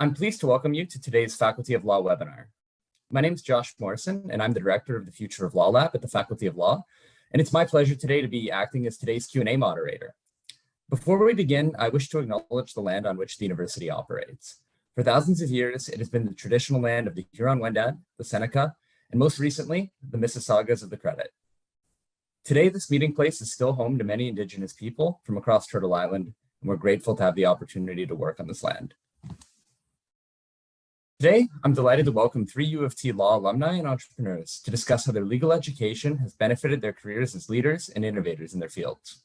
I'm pleased to welcome you to today's Faculty of Law webinar. My name is Joshua Morrison, and I'm the Director of the Future of Law Lab at the Faculty of Law, and it's my pleasure today to be acting as today's Q&A moderator. Before we begin, I wish to acknowledge the land on which the university operates. For thousands of years, it has been the traditional land of the Huron-Wendat, the Seneca, and most recently, the Mississaugas of the Credit. Today, this meeting place is still home to many Indigenous people from across Turtle Island, and we're grateful to have the opportunity to work on this land. Today, I'm delighted to welcome 3 U of T Law alumni and entrepreneurs to discuss how their legal education has benefited their careers as leaders and innovators in their fields.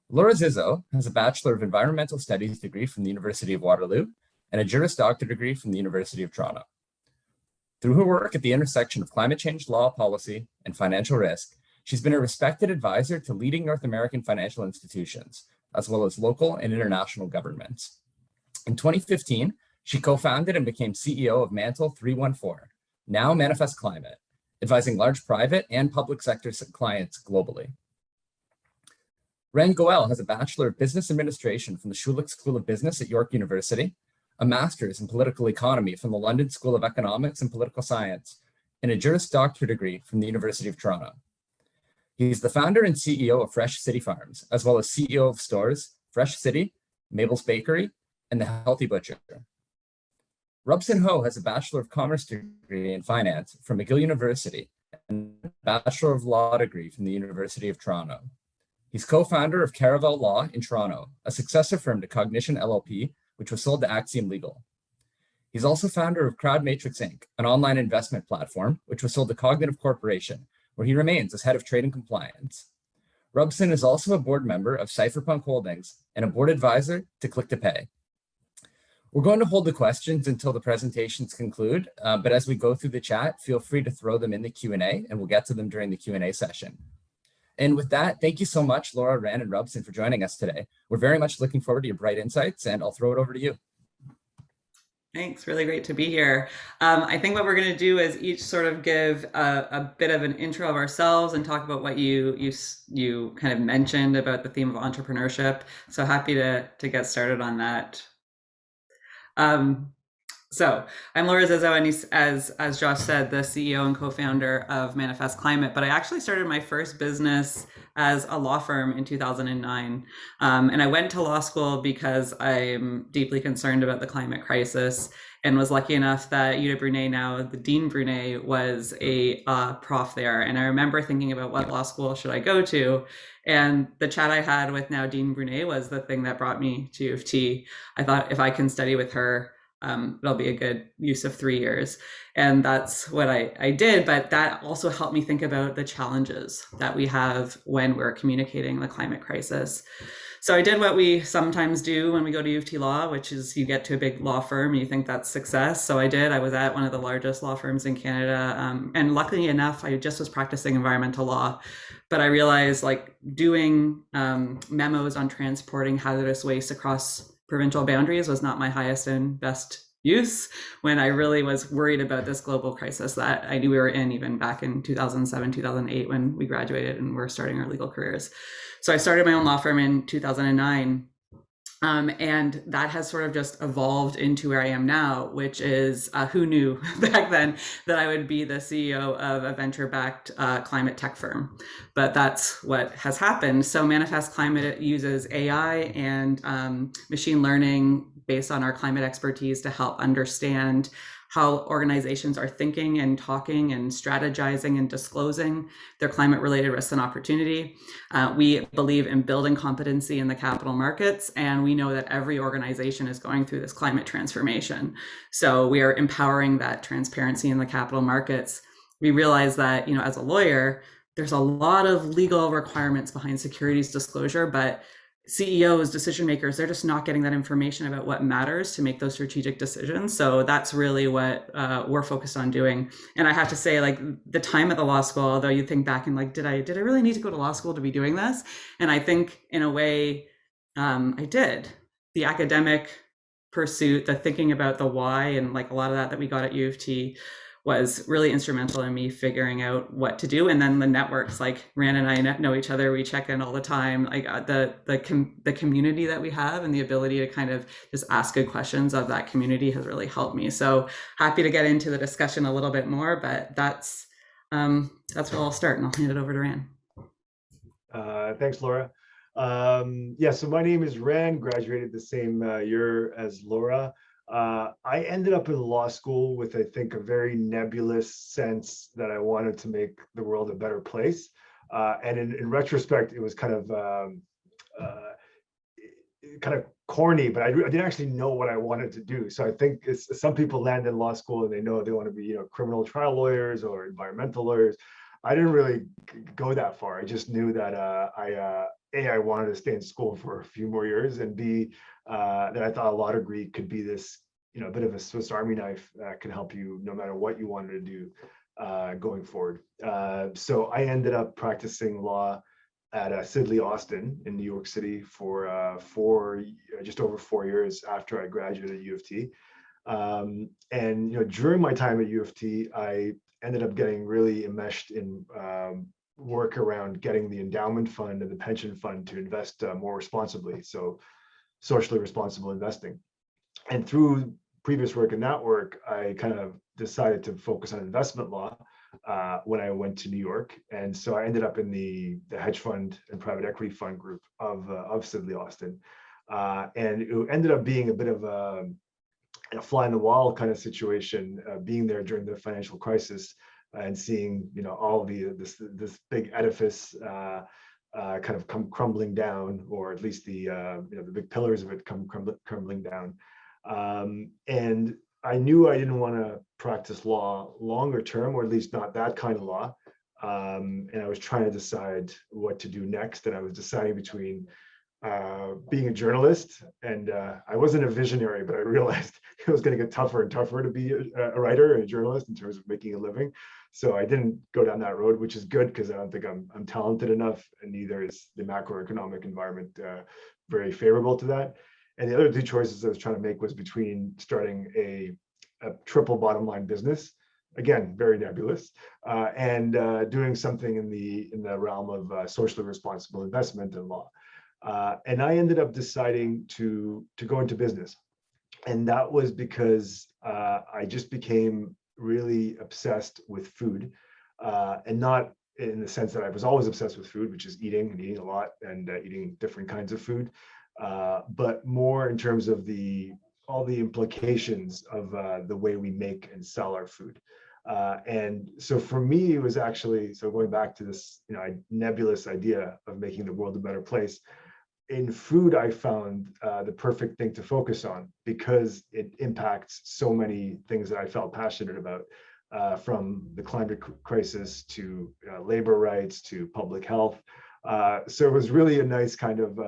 Laura Zizzo has a Bachelor of Environmental Studies degree from the University of Waterloo and a Juris Doctor degree from the University of Toronto. Through her work at the intersection of climate change law policy and financial risk, she's been a respected advisor to leading North American financial institutions, as well as local and international governments. In 2015, she co-founded and became CEO of Mantle 314, now Manifest Climate, advising large private and public sector clients globally. Goel has a Bachelor of Business Administration from the Schulich School of Business at York University, a Master's in Political Economy from the London School of Economics and Political Science, and a Juris Doctor degree from the University of Toronto. He's the founder and CEO of Fresh City Farms, as well as CEO of stores Fresh City, Mabel's Bakery, and The Healthy Butcher. Robson Hoe has a Bachelor of Commerce degree in Finance from McGill University and a Bachelor of Law degree from the University of Toronto. He's co-founder of Caravel Law in Toronto, a successor firm to Cognitiv LLP, which was sold to Axiom Legal. He's also founder of CrowdMatrix Inc., an online investment platform, which was sold to Kognitiv Corporation, where he remains as head of trade and compliance. Rubsun is also a board member of Cypherpunk Holdings and a board advisor to Click to Pay. We're going to hold the questions until the presentations conclude, but as we go through the chat, feel free to throw them in the Q&A and we'll get to them during the Q&A session. And with that, thank you so much, Laura, Ren, and Rubson for joining us today. We're very much looking forward to your bright insights, and I'll throw it over to you. Thanks, really great to be here. I think what we're going to do is each sort of give a bit of an intro of ourselves and talk about what you kind of mentioned about the theme of entrepreneurship. So happy to get started on that. So I'm Laura Zizzo, and as Josh said, the CEO and co-founder of Manifest Climate, but I actually started my first business as a law firm in 2009. And I went to law school because I'm deeply concerned about the climate crisis and was lucky enough that Uta Brunei, now the Dean Brunei, was a prof there. And I remember thinking about what law school should I go to? And the chat I had with now Dean Brunei was the thing that brought me to U of T. I thought if I can study with her, it'll be a good use of 3 years. And that's what I did, but that also helped me think about the challenges that we have when we're communicating the climate crisis. So I did what we sometimes do when we go to U of T Law, which is you get to a big law firm and you think that's success. So I did. I was at one of the largest law firms in Canada. And luckily enough, I just was practicing environmental law. But I realized like doing memos on transporting hazardous waste across provincial boundaries was not my highest and best use when I really was worried about this global crisis that I knew we were in even back in 2007, 2008 when we graduated and were starting our legal careers. So I started my own law firm in 2009. And that has sort of just evolved into where I am now, which is who knew back then that I would be the CEO of a venture-backed climate tech firm. But that's what has happened. So Manifest Climate uses AI and machine learning based on our climate expertise to help understand how organizations are thinking and talking and strategizing and disclosing their climate-related risks and opportunity. We believe in building competency in the capital markets, and we know that every organization is going through this climate transformation. So we are empowering that transparency in the capital markets. We realize that, as a lawyer, there's a lot of legal requirements behind securities disclosure, but CEOs, decision makers, they're just not getting that information about what matters to make those strategic decisions. So that's really what we're focused on doing. And I have to say, like, the time at the law school, although you think back and like, did I really need to go to law school to be doing this? And I think in a way, I did. The academic pursuit, the thinking about the why, and like a lot of that we got at U of T was really instrumental in me figuring out what to do. And then the networks, like Rand and I know each other, we check in all the time. Like the community that we have and the ability to kind of just ask good questions of that community has really helped me. So happy to get into the discussion a little bit more, but that's where I'll start, and I'll hand it over to Rand. Thanks, Laura. Yeah, so my name is Rand, graduated the same year as Laura. I ended up in law school with, I think, a very nebulous sense that I wanted to make the world a better place. And in retrospect, it was kind of corny, but I didn't actually know what I wanted to do. So I think some people land in law school and they know they want to be, criminal trial lawyers or environmental lawyers. I didn't really go that far. I just knew that I wanted to stay in school for a few more years, and B, that I thought a law degree could be this, a bit of a Swiss Army knife that can help you no matter what you wanted to do going forward. So I ended up practicing law at Sidley Austin in New York City for just over 4 years after I graduated at U of T. And during my time at U of T, I ended up getting really enmeshed in work around getting the endowment fund and the pension fund to invest more responsibly, so socially responsible investing. And through previous work in that work, I kind of decided to focus on investment law when I went to New York. And so I ended up in the hedge fund and private equity fund group of Sidley Austin. And it ended up being a bit of a fly in the wall kind of situation, being there during the financial crisis and seeing, all this big edifice kind of come crumbling down, or at least the big pillars of it come crumbling down. And I knew I didn't want to practice law longer term, or at least not that kind of law. And I was trying to decide what to do next. And I was deciding between being a journalist, and I wasn't a visionary, but I realized it was going to get tougher and tougher to be a writer and a journalist in terms of making a living. So I didn't go down that road, which is good because I don't think I'm talented enough, and neither is the macroeconomic environment very favorable to that. And the other two choices I was trying to make was between starting a triple bottom line business, again, very nebulous, and doing something in the realm of socially responsible investment and law. And I ended up deciding to go into business. And that was because I just became really obsessed with food, and not in the sense that I was always obsessed with food, which is eating a lot and eating different kinds of food, but more in terms of all the implications of the way we make and sell our food. And so for me, it was actually, so going back to this nebulous idea of making the world a better place, in food, I found the perfect thing to focus on because it impacts so many things that I felt passionate about, from the climate crisis to labor rights to public health. So it was really a nice kind of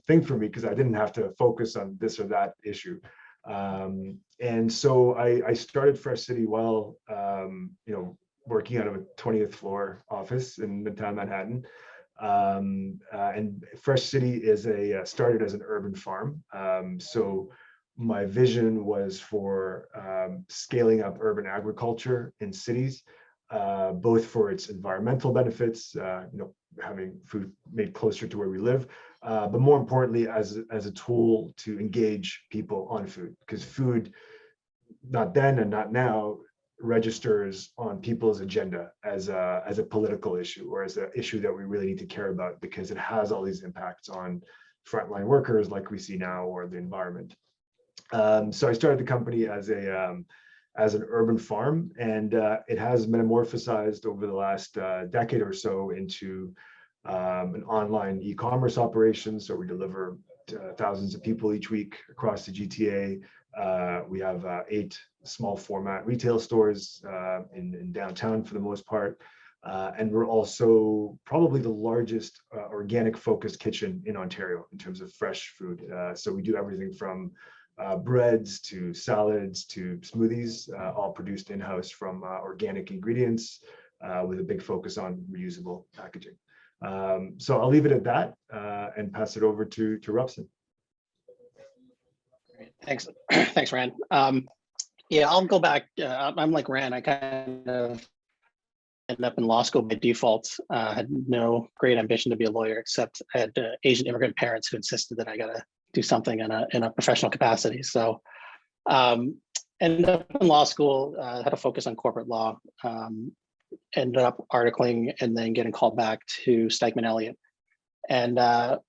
thing for me because I didn't have to focus on this or that issue. And so I started Fresh City while, working out of a 20th floor office in Midtown Manhattan. And Fresh City is started as an urban farm. So my vision was for scaling up urban agriculture in cities, both for its environmental benefits, having food made closer to where we live, but more importantly, as a tool to engage people on food, because food, not then and not now, registers on people's agenda as a political issue, or as an issue that we really need to care about because it has all these impacts on frontline workers like we see now, or the environment. So I started the company as an urban farm, and it has metamorphosized over the last decade or so into an online e-commerce operation. So we deliver to thousands of people each week across the GTA. We have 8 small format retail stores in downtown for the most part. And we're also probably the largest organic focused kitchen in Ontario in terms of fresh food. So we do everything from breads to salads to smoothies, all produced in-house from organic ingredients, with a big focus on reusable packaging. So I'll leave it at that and pass it over to Rubson. Thanks, Rand. Yeah, I'll go back. I'm like Rand. I kind of ended up in law school by default. Had no great ambition to be a lawyer, except I had Asian immigrant parents who insisted that I got to do something in a professional capacity. So um, ended up in law school, had a focus on corporate law, ended up articling and then getting called back to Stikeman Elliott. And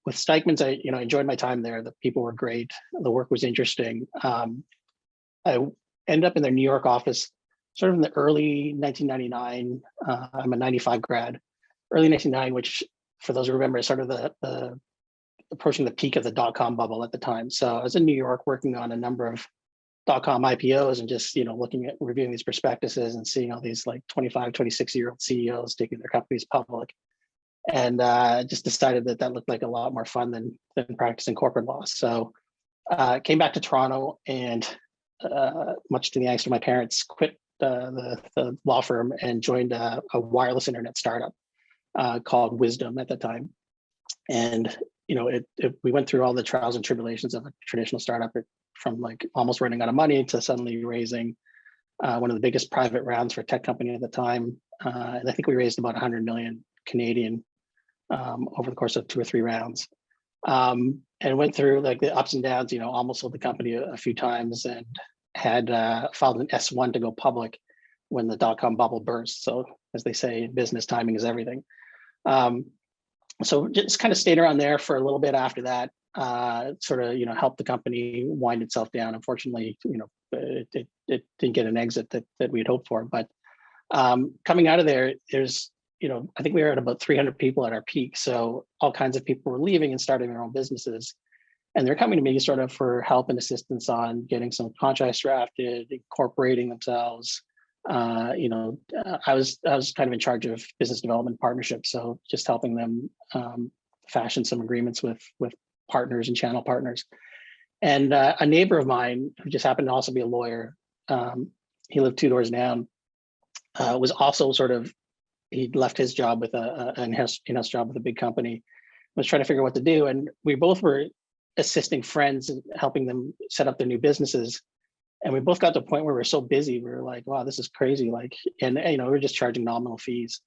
with Stikeman's, I enjoyed my time there. The people were great. The work was interesting. I ended up in their New York office sort of in the early 1999. I'm a 95 grad, early 1999, which for those who remember is sort of the approaching the peak of the dot-com bubble at the time. So I was in New York working on a number of dot-com IPOs and just, looking at reviewing these prospectuses and seeing all these like 25, 26-year-old CEOs taking their companies public. And just decided that looked like a lot more fun than practicing corporate law. So came back to Toronto and much to the angst of my parents, quit the law firm and joined a wireless internet startup called Wisdom at the time. And we went through all the trials and tribulations of a traditional startup, from like almost running out of money to suddenly raising one of the biggest private rounds for a tech company at the time. And I think we raised about 100 million Canadian over the course of 2 or 3 rounds. And went through like the ups and downs, almost sold the company a few times and had filed an S1 to go public when the dot-com bubble burst. So as they say, business timing is everything. So just kind of stayed around there for a little bit after that, sort of, helped the company wind itself down. Unfortunately, it didn't get an exit that we had hoped for. But coming out of there, there's, I think we were at about 300 people at our peak. So all kinds of people were leaving and starting their own businesses. And they're coming to me sort of for help and assistance on getting some contracts drafted, incorporating themselves. I was kind of in charge of business development partnerships. So just helping them fashion some agreements with partners and channel partners. And a neighbor of mine who just happened to also be a lawyer, he lived 2 doors down, was also sort of, he'd left his job with an in-house job with a big company, was trying to figure out what to do. And we both were assisting friends and helping them set up their new businesses. And we both got to a point where we were so busy, we were like, wow, this is crazy. Like, and we were just charging nominal fees.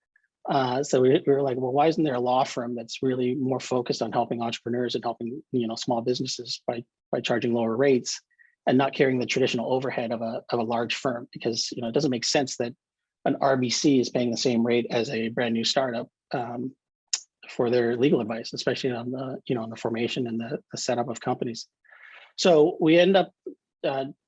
So we were like, well, why isn't there a law firm that's really more focused on helping entrepreneurs and helping, small businesses by charging lower rates and not carrying the traditional overhead of a large firm? Because, it doesn't make sense that an RBC is paying the same rate as a brand new startup for their legal advice, especially on the formation and the setup of companies. So we end up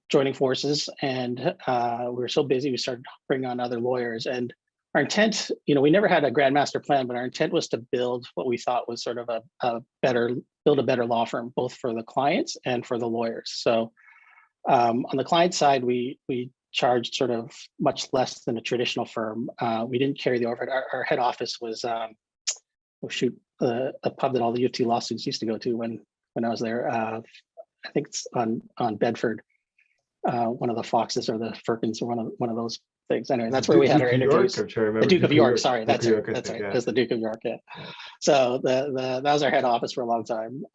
joining forces, and we were so busy, we started bringing on other lawyers. And our intent, we never had a grand master plan, but our intent was to build what we thought was sort of a better law firm, both for the clients and for the lawyers. So on the client side, we charged sort of much less than a traditional firm. We didn't carry the overhead. Our head office was, a pub that all the U of T law students used to go to when I was there. I think it's on Bedford, one of the Foxes or the Firkins or one of those things. Anyway, that's where we had our interviews. The Duke of York, sorry, that's right. That's right. That's the Duke of York. Yeah. So that was our head office for a long time,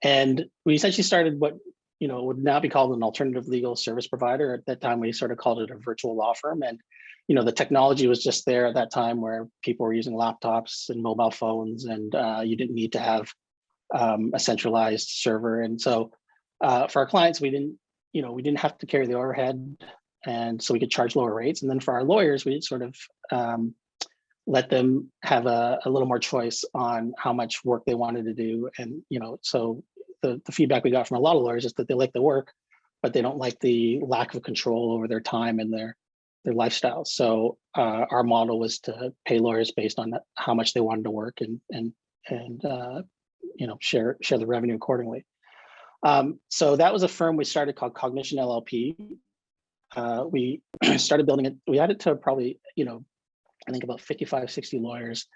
and we essentially started what would now be called an alternative legal service provider. At that time, we sort of called it a virtual law firm, and the technology was just there at that time where people were using laptops and mobile phones, and you didn't need to have a centralized server. And so for our clients, we didn't have to carry the overhead, and so we could charge lower rates. And then for our lawyers, we sort of let them have a little more choice on how much work they wanted to do. And so the feedback we got from a lot of lawyers is that they like the work, but they don't like the lack of control over their time and their lifestyle. So our model was to pay lawyers based on how much they wanted to work and share the revenue accordingly. So that was a firm we started called Cognition LLP. We started building it. We added to probably, I think about 55, 60 lawyers.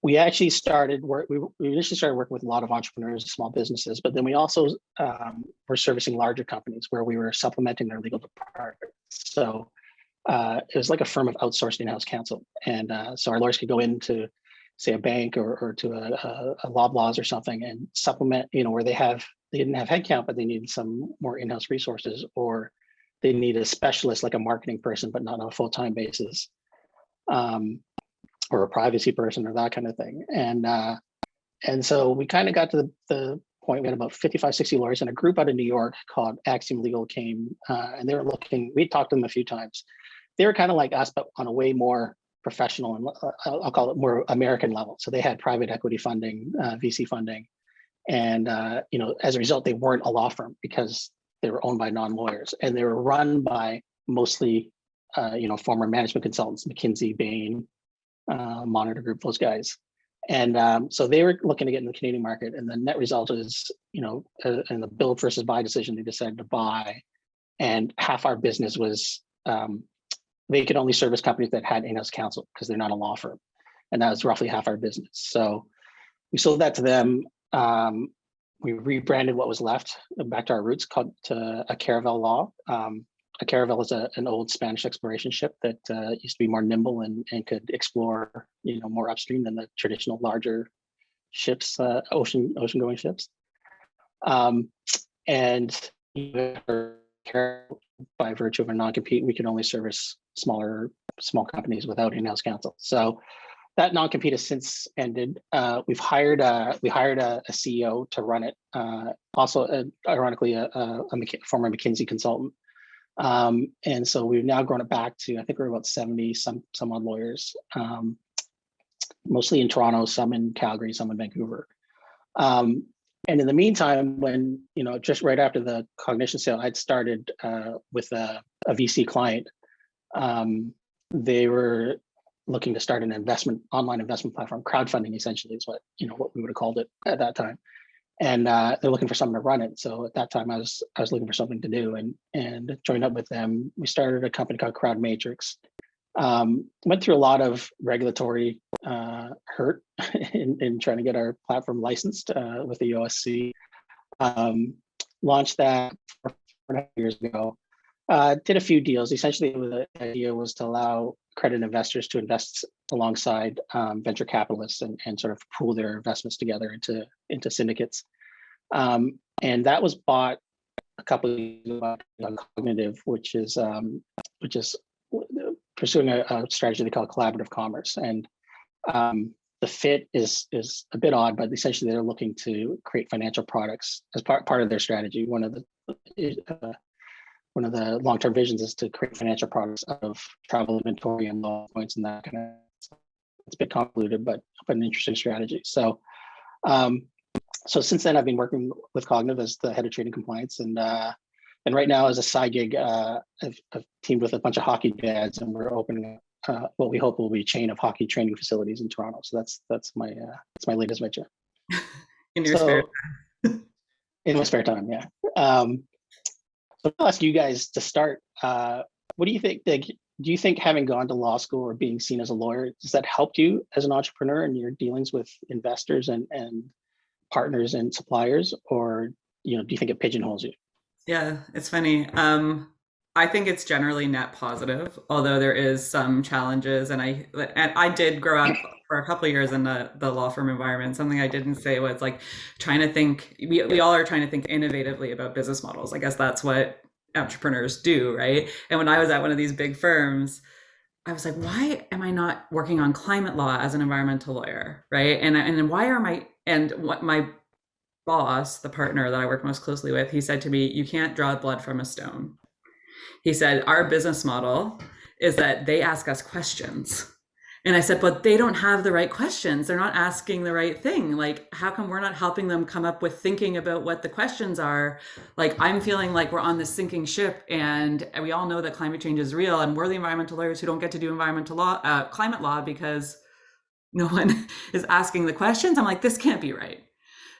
We actually started work. We initially started working with a lot of entrepreneurs, small businesses, but then we also were servicing larger companies where we were supplementing their legal department. So it was like a firm of outsourced in-house counsel, and so our lawyers could go into, say, a bank or to a Loblaws or something and supplement, where they have they didn't have headcount, but they needed some more in-house resources, or they need a specialist like a marketing person, but not on a full-time basis, or a privacy person or that kind of thing. And so we kind of got to the point, we had about 55, 60 lawyers, and a group out of New York called Axiom Legal came, and they were looking, we talked to them a few times. They were kind of like us, but on a way more professional and I'll call it more American level. So they had private equity funding, VC funding. And as a result, they weren't a law firm because they were owned by non-lawyers, and they were run by mostly, former management consultants, McKinsey, Bain, Monitor Group, those guys. And so they were looking to get in the Canadian market, and the net result is, in the build versus buy decision, they decided to buy, and half our business was, they could only service companies that had in-house counsel because they're not a law firm, and that was roughly half our business. So we sold that to them. We rebranded what was left back to our roots, called a Caravel Law. A Caravel is an old Spanish exploration ship that used to be more nimble and could explore, more upstream than the traditional larger ships, ocean going ships. And by virtue of a non-compete, we could only service small companies without in-house counsel. So that non-compete has since ended. We hired a CEO to run it. Also, ironically, a former McKinsey consultant. And so we've now grown it back to, I think we're about 70 some odd lawyers, mostly in Toronto, some in Calgary, some in Vancouver. And in the meantime, when, just right after the Cognition sale, I'd started with a VC client. They were looking to start an online investment platform. Crowdfunding essentially is what we would have called it at that time. And they're looking for someone to run it. So at that time, I was looking for something to do, and joined up with them. We started a company called Crowd Matrix. Went through a lot of regulatory hurt in trying to get our platform licensed with the OSC. Launched that 4.5 years ago. Did a few deals. Essentially, the idea was to allow accredited investors to invest alongside venture capitalists and sort of pool their investments together into syndicates. And that was bought a couple of years ago by Kognitiv, which is pursuing a strategy they call collaborative commerce. And the fit is a bit odd, but essentially they're looking to create financial products as part of their strategy. One of the long-term visions is to create financial products out of travel inventory and law points and that kind of stuff. It's a bit convoluted, but an interesting strategy. So, so since then, I've been working with Kognitiv as the head of trading compliance, and right now as a side gig, I've teamed with a bunch of hockey dads, and we're opening what we hope will be a chain of hockey training facilities in Toronto. So that's my latest venture. In your spare time. In my spare time, yeah. So I'll ask you guys to start. What do you think? Do you think having gone to law school or being seen as a lawyer, does that help you as an entrepreneur in your dealings with investors and partners and suppliers, or do you think it pigeonholes you? Yeah, it's funny. I think it's generally net positive, although there is some challenges. And I did grow up for a couple of years in the law firm environment. Something I didn't say was like trying to think, we all are trying to think innovatively about business models. I guess that's what entrepreneurs do, right? And when I was at one of these big firms, I was like, why am I not working on climate law as an environmental lawyer, right? And why are what my boss, the partner that I work most closely with, he said to me, you can't draw blood from a stone. He said, our business model is that they ask us questions. And I said, but they don't have the right questions. They're not asking the right thing. Like, how come we're not helping them come up with thinking about what the questions are? Like, I'm feeling like we're on this sinking ship, and we all know that climate change is real, and we're the environmental lawyers who don't get to do environmental law, climate law, because no one is asking the questions. I'm like, this can't be right.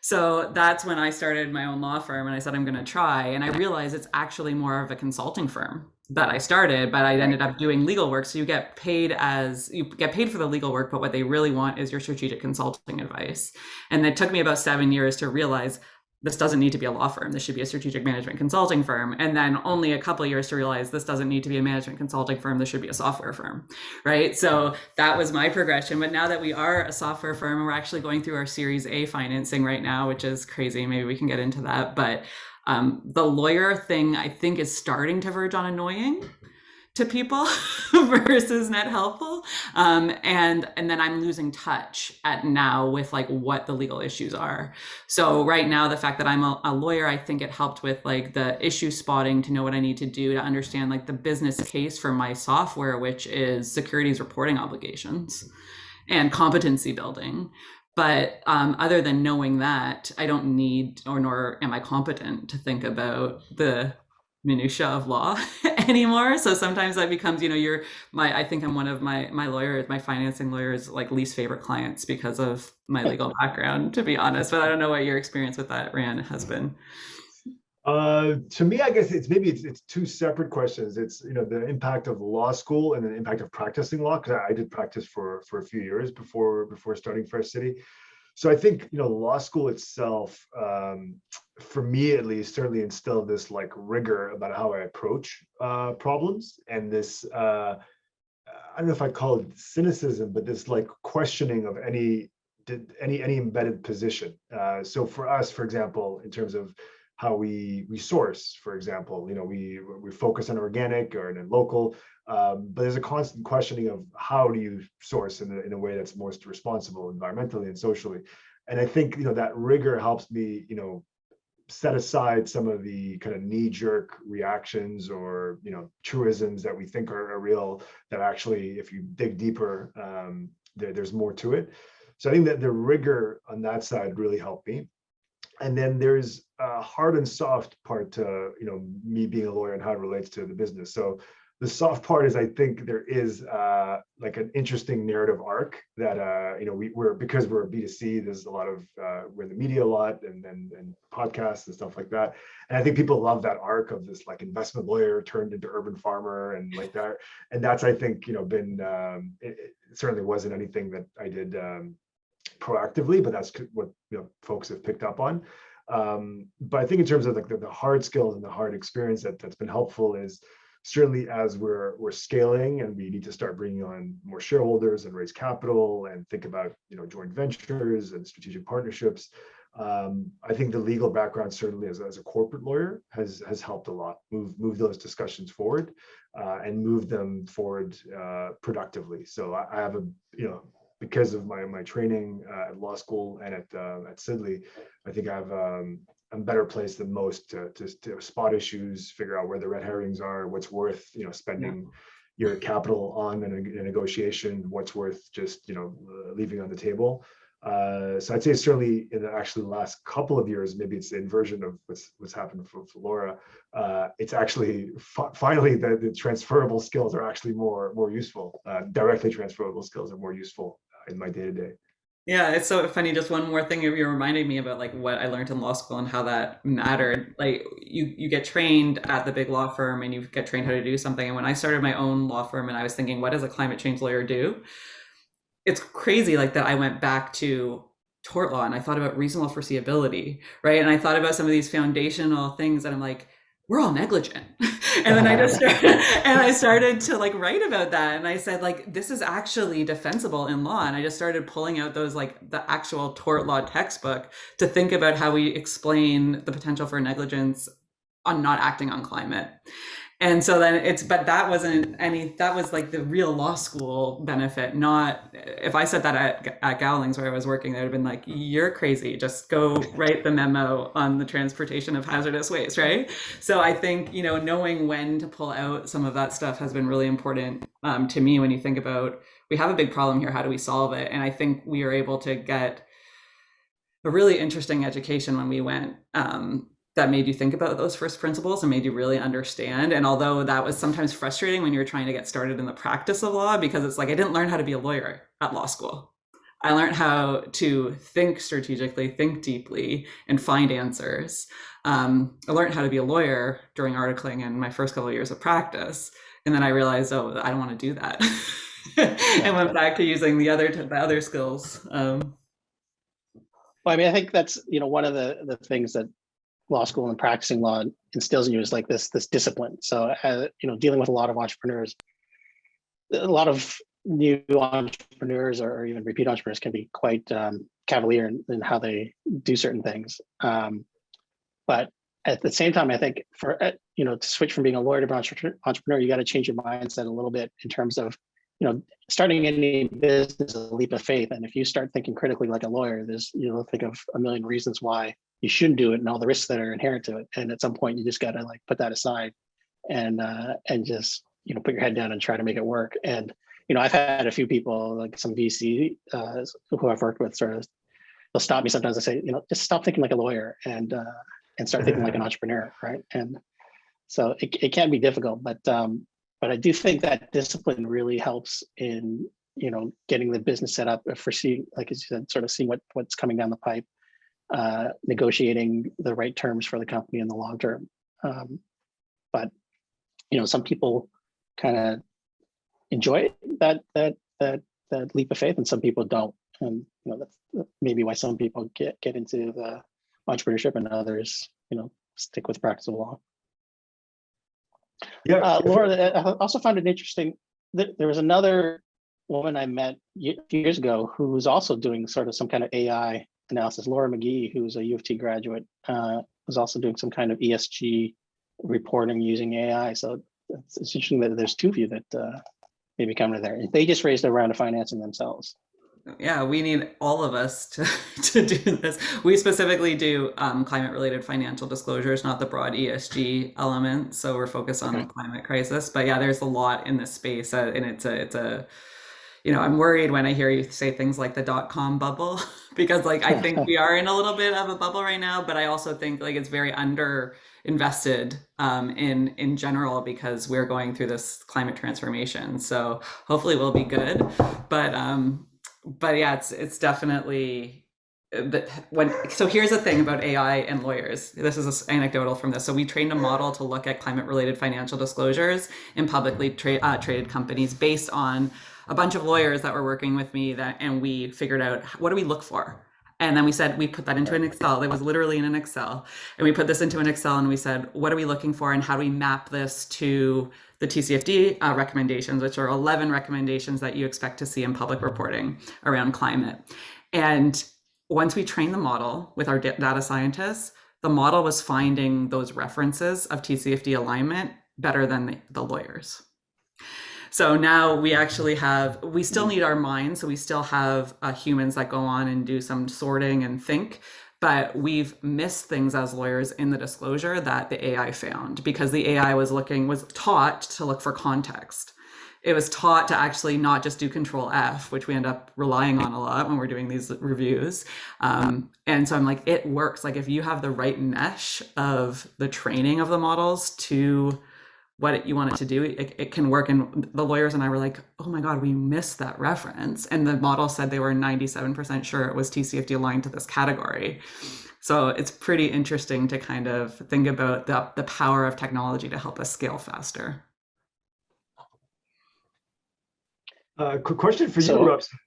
So that's when I started my own law firm, and I said, I'm going to try. And I realized it's actually more of a consulting firm that I started, but I ended up doing legal work. So you get paid for the legal work, but what they really want is your strategic consulting advice. And it took me about 7 years to realize this doesn't need to be a law firm. This should be a strategic management consulting firm. And then only a couple of years to realize this doesn't need to be a management consulting firm. This should be a software firm, right? So that was my progression. But now that we are a software firm, and we're actually going through our Series A financing right now, which is crazy. Maybe we can get into that. But the lawyer thing, I think, is starting to verge on annoying to people versus net helpful. And then I'm losing touch at now with like what the legal issues are. So right now, the fact that I'm a lawyer, I think it helped with like the issue spotting to know what I need to do to understand like the business case for my software, which is securities reporting obligations and competency building. But other than knowing that, I don't need, or nor am I competent to think about the minutia of law anymore. So sometimes that becomes, I think I'm one of my lawyers, my financing lawyers, like least favorite clients because of my legal background, to be honest. But I don't know what your experience with that, Rand, has been. To me, I guess it's two separate questions. It's the impact of law school and the impact of practicing law, because I did practice for a few years before starting Fresh City. So I think law school itself, for me at least, certainly instilled this like rigor about how I approach problems, and this I don't know if I call it cynicism, but this like questioning of any embedded position. So for us, for example, in terms of how we source, for example, we focus on organic or in local, but there's a constant questioning of how do you source in a way that's most responsible environmentally and socially. And I think that rigor helps me set aside some of the kind of knee-jerk reactions or truisms that we think are real, that actually, if you dig deeper, there's more to it. So I think that the rigor on that side really helped me. And then there's a hard and soft part to me being a lawyer and how it relates to the business. So the soft part is, I think there is like an interesting narrative arc that we're because we're a B2C. There's a lot of we're in the media a lot and podcasts and stuff like that. And I think people love that arc of this like investment lawyer turned into urban farmer and like that. And that's, I think, been it certainly wasn't anything that I did proactively, but that's what folks have picked up on. But I think in terms of like the hard skills and the hard experience that's been helpful is certainly as we're scaling and we need to start bringing on more shareholders and raise capital and think about joint ventures and strategic partnerships. I think the legal background certainly as a corporate lawyer has helped a lot move those discussions forward and move them forward productively. So I have because of my training at law school and at Sidley, I think I'm better placed than most to spot issues, figure out where the red herrings are, what's worth spending your capital on in a negotiation, what's worth just leaving on the table. So I'd say certainly in the last couple of years, maybe it's the inversion of what's happened for Laura. It's actually finally the transferable skills are actually more useful. Directly transferable skills are more useful in my day-to-day. Yeah, it's so funny. Just one more thing, you're reminding me about like what I learned in law school and how that mattered. Like you get trained at the big law firm and you get trained how to do something. And when I started my own law firm and I was thinking, what does a climate change lawyer do? It's crazy like that I went back to tort law and I thought about reasonable foreseeability, right? And I thought about some of these foundational things that I'm like, we're all negligent. And then I started to like write about that. And I said, like, this is actually defensible in law. And I just started pulling out those, like the actual tort law textbook to think about how we explain the potential for negligence on not acting on climate. And so then but that was like the real law school benefit, not, if I said that at Gowling's where I was working, they would have been like, you're crazy, just go write the memo on the transportation of hazardous waste, right? So I think, knowing when to pull out some of that stuff has been really important to me when you think about, we have a big problem here, how do we solve it? And I think we are able to get a really interesting education when we went, that made you think about those first principles and made you really understand. And although that was sometimes frustrating when you were trying to get started in the practice of law, because it's like, I didn't learn how to be a lawyer at law school. I learned how to think strategically, think deeply, and find answers. I learned how to be a lawyer during articling in my first couple of years of practice. And then I realized, oh, I don't want to do that. And went back to using the other skills. Well, I mean, I think that's, one of the things that law school and practicing law instills in you is like this discipline. So, dealing with a lot of entrepreneurs, a lot of new entrepreneurs or even repeat entrepreneurs can be quite cavalier in how they do certain things. But at the same time, I think to switch from being a lawyer to an entrepreneur, you got to change your mindset a little bit in terms of, starting any business is a leap of faith. And if you start thinking critically like a lawyer, you'll think of a million reasons why you shouldn't do it and all the risks that are inherent to it. And at some point, you just got to like put that aside and just, put your head down and try to make it work. And, I've had a few people, like some VC who I've worked with, sort of, they'll stop me sometimes and say, just stop thinking like a lawyer and start thinking like an entrepreneur, right? And so it can be difficult, but I do think that discipline really helps in, getting the business set up for seeing, like as you said, sort of seeing what's coming down the pipe, negotiating the right terms for the company in the long term. But some people kind of enjoy that leap of faith, and some people don't. And that's maybe why some people get into the entrepreneurship, and others, stick with practice of law. Yeah, Laura, I also found it interesting that there was another woman I met a few years ago who was also doing sort of some kind of AI analysis. Laura McGee, who's a U of T graduate, was also doing some kind of ESG reporting using AI. So it's interesting that there's two of you that maybe come to there. They just raised a round of financing themselves. Yeah, we need all of us to do this. We specifically do climate-related financial disclosures, not the broad ESG element. So we're focused on the climate crisis. But yeah, there's a lot in this space, and it's a I'm worried when I hear you say things like the .com bubble, because like I think we are in a little bit of a bubble right now. But I also think like it's very under invested in general, because we're going through this climate transformation. So hopefully we'll be good. But yeah, it's definitely so here's the thing about AI and lawyers. This is anecdotal from this. So we trained a model to look at climate related financial disclosures in publicly traded companies based on a bunch of lawyers that were working with me, and we figured out, what do we look for? And then we put that into an Excel. It was literally in an Excel. And we put this into an Excel and we said, what are we looking for, and how do we map this to the TCFD recommendations, which are 11 recommendations that you expect to see in public reporting around climate. And once we trained the model with our data scientists, the model was finding those references of TCFD alignment better than the lawyers. So now we still need our minds. So we still have humans that go on and do some sorting and think, but we've missed things as lawyers in the disclosure that the AI found, because the AI was taught to look for context. It was taught to actually not just do Control F, which we end up relying on a lot when we're doing these reviews. And so I'm like, it works. Like if you have the right mesh of the training of the models to what you want it to do, it can work. And the lawyers and I were like, oh my God, we missed that reference. And the model said they were 97% sure it was TCFD aligned to this category. So it's pretty interesting to kind of think about the power of technology to help us scale faster. Quick question for you, Rubson,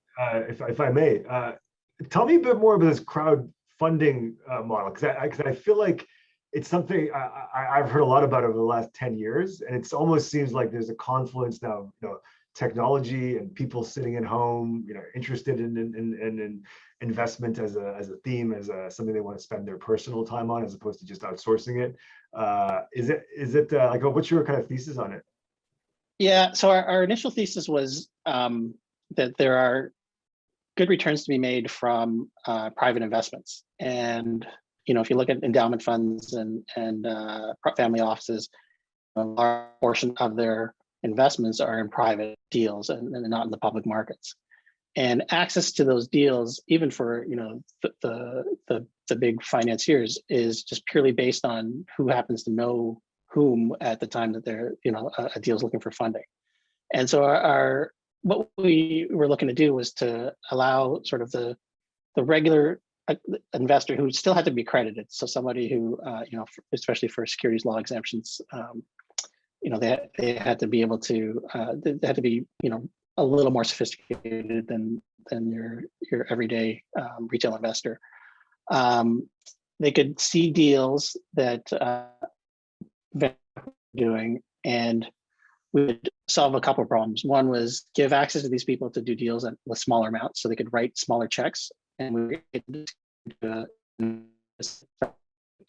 if I may. Tell me a bit more about this crowdfunding model, because I feel like it's something I've heard a lot about over the last 10 years, and it almost seems like there's a confluence now, technology and people sitting at home, interested in investment as a theme, as something they want to spend their personal time on, as opposed to just outsourcing it. Is it like, what's your kind of thesis on it? Yeah, so our initial thesis was that there are good returns to be made from private investments. And, if you look at endowment funds and family offices, a large portion of their investments are in private deals and not in the public markets. And access to those deals, even for, the big financiers, is just purely based on who happens to know whom at the time that they're, a deal is looking for funding. And so what we were looking to do was to allow sort of the regular investor who still had to be accredited. So somebody who, especially for securities law exemptions, they had to be able to, they had to be, a little more sophisticated than your everyday retail investor. They could see deals that doing, and we would solve a couple of problems. One was give access to these people to do deals with smaller amounts, so they could write smaller checks, and we would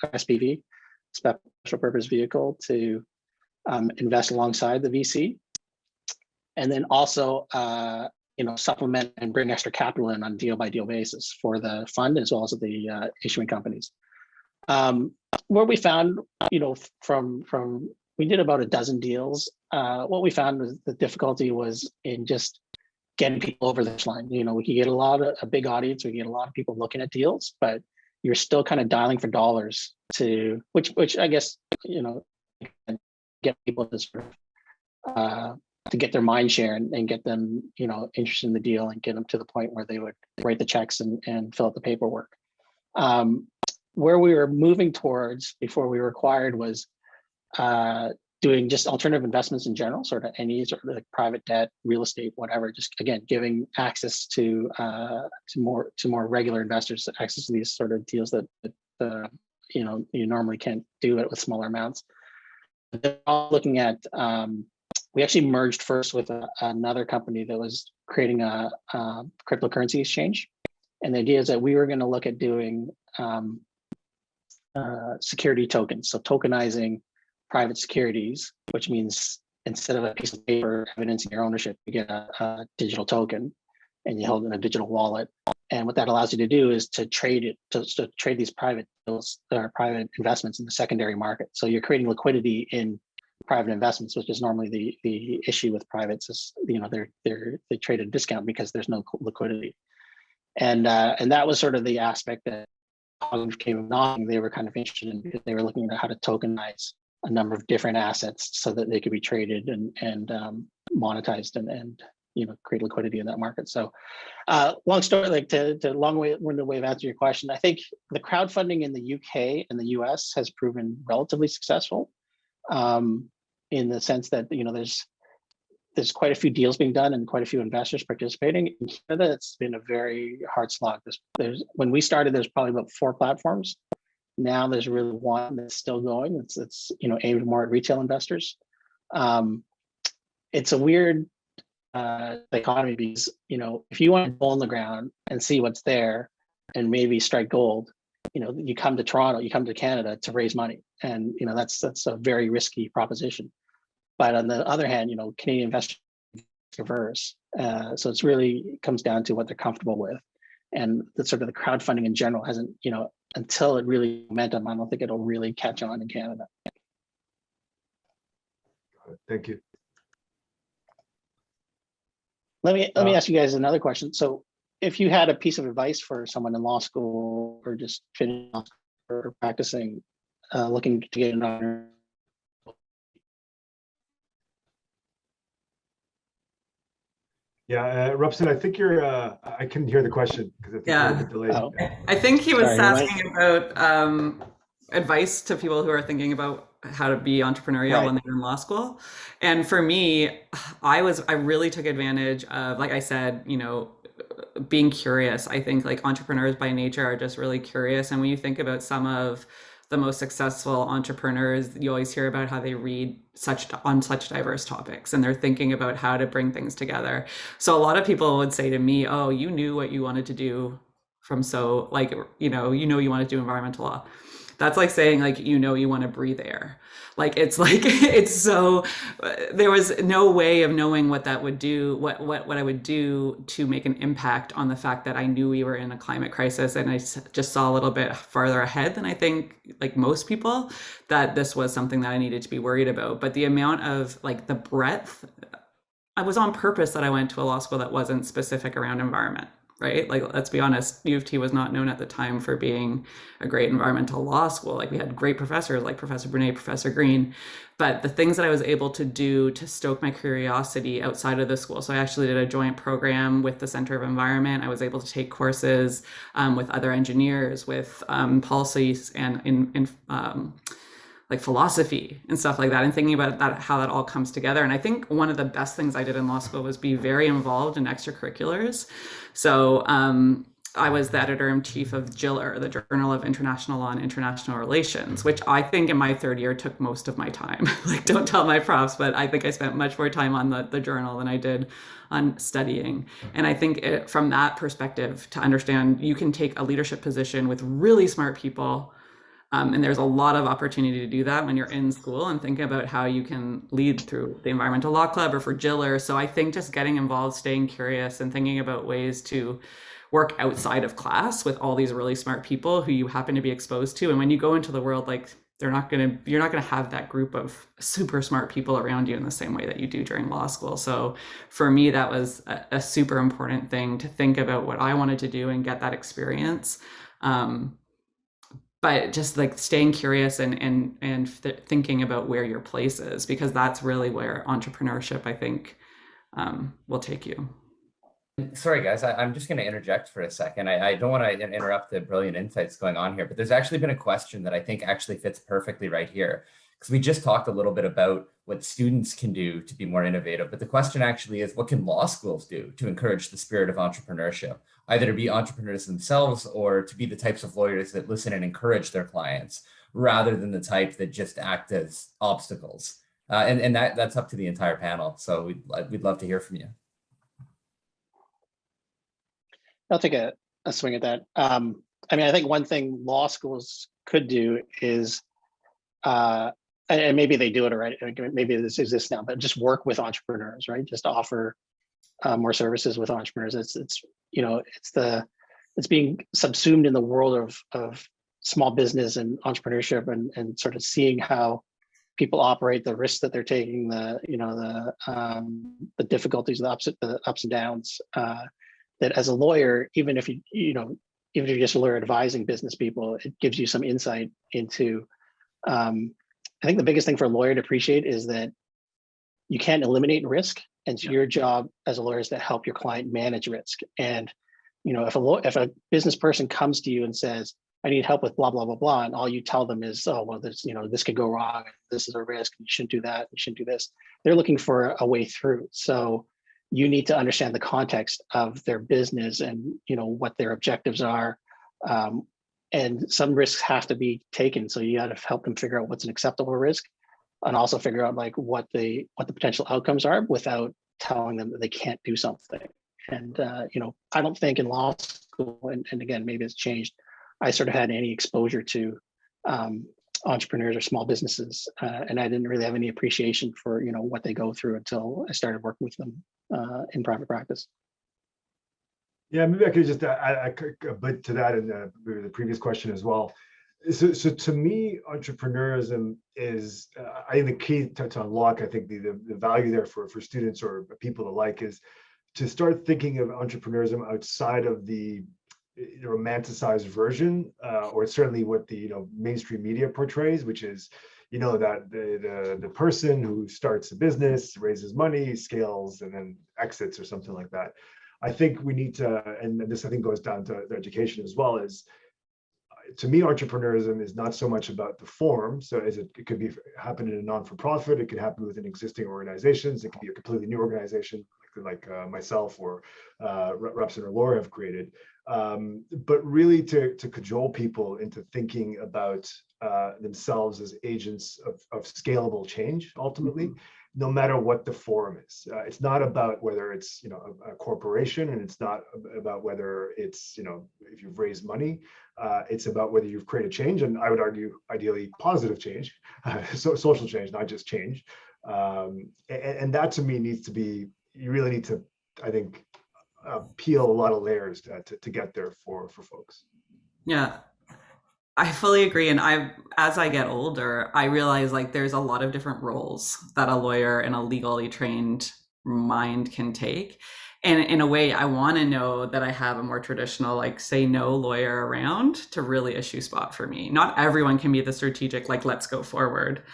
SPV, special purpose vehicle, to invest alongside the VC, and then also supplement and bring extra capital in on deal by deal basis for the fund as well as the issuing companies. Where we found, from we did about a dozen deals. What we found was the difficulty was in just getting people over this line. We could get a big audience, we get a lot of people looking at deals, but you're still kind of dialing for dollars to which I guess get people to sort of to get their mind share and get them interested in the deal and get them to the point where they would write the checks and fill out the paperwork. Where we were moving towards before we were acquired was doing just alternative investments in general, sort of any sort of like private debt, real estate, whatever. Just again, giving access to more regular investors, access to these sort of deals that you normally can't do it with smaller amounts. They're all looking at. We actually merged first with another company that was creating a cryptocurrency exchange, and the idea is that we were going to look at doing security tokens, so tokenizing private securities, which means instead of a piece of paper evidencing your ownership, you get a digital token and you hold it in a digital wallet. And what that allows you to do is to trade it, to trade these private deals or private investments in the secondary market. So you're creating liquidity in private investments, which is normally the issue with privates is, they trade at a discount because there's no liquidity. And that was sort of the aspect that Kognitiv came along. They were kind of interested in, because they were looking at how to tokenize a number of different assets so that they could be traded and monetized and create liquidity in that market. So long story, like to long-winded way of answering your question, I think the crowdfunding in the UK and the US has proven relatively successful in the sense that there's quite a few deals being done and quite a few investors participating. In Canada, it's been a very hard slog. When we started, there's probably about 4 platforms. Now there's really one that's still going. It's aimed more at retail investors. It's a weird dichotomy because if you want to go on the ground and see what's there and maybe strike gold, you come to Toronto, you come to Canada to raise money, and that's a very risky proposition. But on the other hand, Canadian investors are averse, so it's really comes down to what they're comfortable with, and the sort of the crowdfunding in general hasn't until it really momentum. I don't think it'll really catch on in Canada. Thank you. Let me ask you guys another question. So if you had a piece of advice for someone in law school or just finishing or practicing, looking to get an honor. Yeah, Rubson, I think you're, I couldn't hear the question because it's a bit delayed. Oh. I think he was asking about advice to people who are thinking about how to be entrepreneurial when they're in law school. And for me, I really took advantage of, like I said, being curious. I think like entrepreneurs by nature are just really curious. And when you think about some of the most successful entrepreneurs, you always hear about how they read on such diverse topics and they're thinking about how to bring things together. So a lot of people would say to me, oh, you knew what you wanted to do from you want to do environmental law. That's like saying like, you want to breathe air. It's so, there was no way of knowing what that would do, what I would do to make an impact on the fact that I knew we were in a climate crisis. And I just saw a little bit farther ahead than I think like most people, that this was something that I needed to be worried about. But the amount of like the breadth, I was on purpose that I went to a law school that wasn't specific around environment. Right? Like, let's be honest, U of T was not known at the time for being a great environmental law school. Like we had great professors like Professor Brunet, Professor Green, but the things that I was able to do to stoke my curiosity outside of the school. So I actually did a joint program with the Center of Environment. I was able to take courses with other engineers, with policies and in like philosophy and stuff like that, and thinking about that, how that all comes together. And I think one of the best things I did in law school was be very involved in extracurriculars. So I was the editor-in-chief of JILR, the Journal of International Law and International Relations, which I think in my third year took most of my time. Like, don't tell my profs, but I think I spent much more time on the journal than I did on studying. And I think from that perspective, to understand you can take a leadership position with really smart people. And there's a lot of opportunity to do that when you're in school and think about how you can lead through the Environmental Law Club or for JILR. So I think just getting involved, staying curious, and thinking about ways to work outside of class with all these really smart people who you happen to be exposed to. And when you go into the world, like you're not going to have that group of super smart people around you in the same way that you do during law school. So for me, that was a super important thing to think about what I wanted to do and get that experience. But just like staying curious and thinking about where your place is, because that's really where entrepreneurship, I think, will take you. Sorry, guys, I'm just going to interject for a second. I don't want to interrupt the brilliant insights going on here, but there's actually been a question that I think actually fits perfectly right here. Because we just talked a little bit about what students can do to be more innovative, but the question actually is, what can law schools do to encourage the spirit of entrepreneurship, either to be entrepreneurs themselves or to be the types of lawyers that listen and encourage their clients, rather than the type that just act as obstacles? And that's up to the entire panel. So we'd love to hear from you. I'll take a swing at that. I mean, I think one thing law schools could do is, and maybe they do it already, maybe this exists now, but just work with entrepreneurs, right? Just offer more services with entrepreneurs. It's being subsumed in the world of small business and entrepreneurship, and sort of seeing how people operate, the risks that they're taking, the difficulties, the ups and downs. That as a lawyer, even if you're just a lawyer advising business people, it gives you some insight into. I think the biggest thing for a lawyer to appreciate is that you can't eliminate risk, and so your job as a lawyer is to help your client manage risk. And if a business person comes to you and says, "I need help with blah blah blah blah," and all you tell them is, "Oh well, this could go wrong. This is a risk. You shouldn't do that. You shouldn't do this." They're looking for a way through. So you need to understand the context of their business and what their objectives are, and some risks have to be taken. So you got to help them figure out what's an acceptable risk, and also figure out like what the potential outcomes are without telling them that they can't do something. And I don't think in law school, and again maybe it's changed, I sort of had any exposure to entrepreneurs or small businesses, and I didn't really have any appreciation for what they go through until I started working with them in private practice. Yeah, maybe I could just add a bit to that, and maybe the previous question as well. So to me, entrepreneurism is, I think the key to unlock, I think the value there for students or people alike is to start thinking of entrepreneurism outside of the romanticized version, or certainly what the mainstream media portrays, which is that the person who starts a business, raises money, scales, and then exits or something like that. I think we need to, and this I think goes down to the education as well, is to me, entrepreneurism is not so much about the form. So it could happen in a non-for-profit, it could happen within existing organizations, it could be a completely new organization like myself or Rubson or Laura have created. But really to cajole people into thinking about themselves as agents of scalable change, ultimately, no matter what the form is. It's not about whether it's a corporation, and it's not about whether it's if you've raised money. It's about whether you've created change, and I would argue ideally positive change, so social change, not just change. And that to me needs to be, you really need to, I think, peel a lot of layers to get there for folks. Yeah, I fully agree. And as I get older, I realize like there's a lot of different roles that a lawyer and a legally trained mind can take. And in a way, I want to know that I have a more traditional, like say no lawyer around to really issue spot for me. Not everyone can be the strategic, like, let's go forward.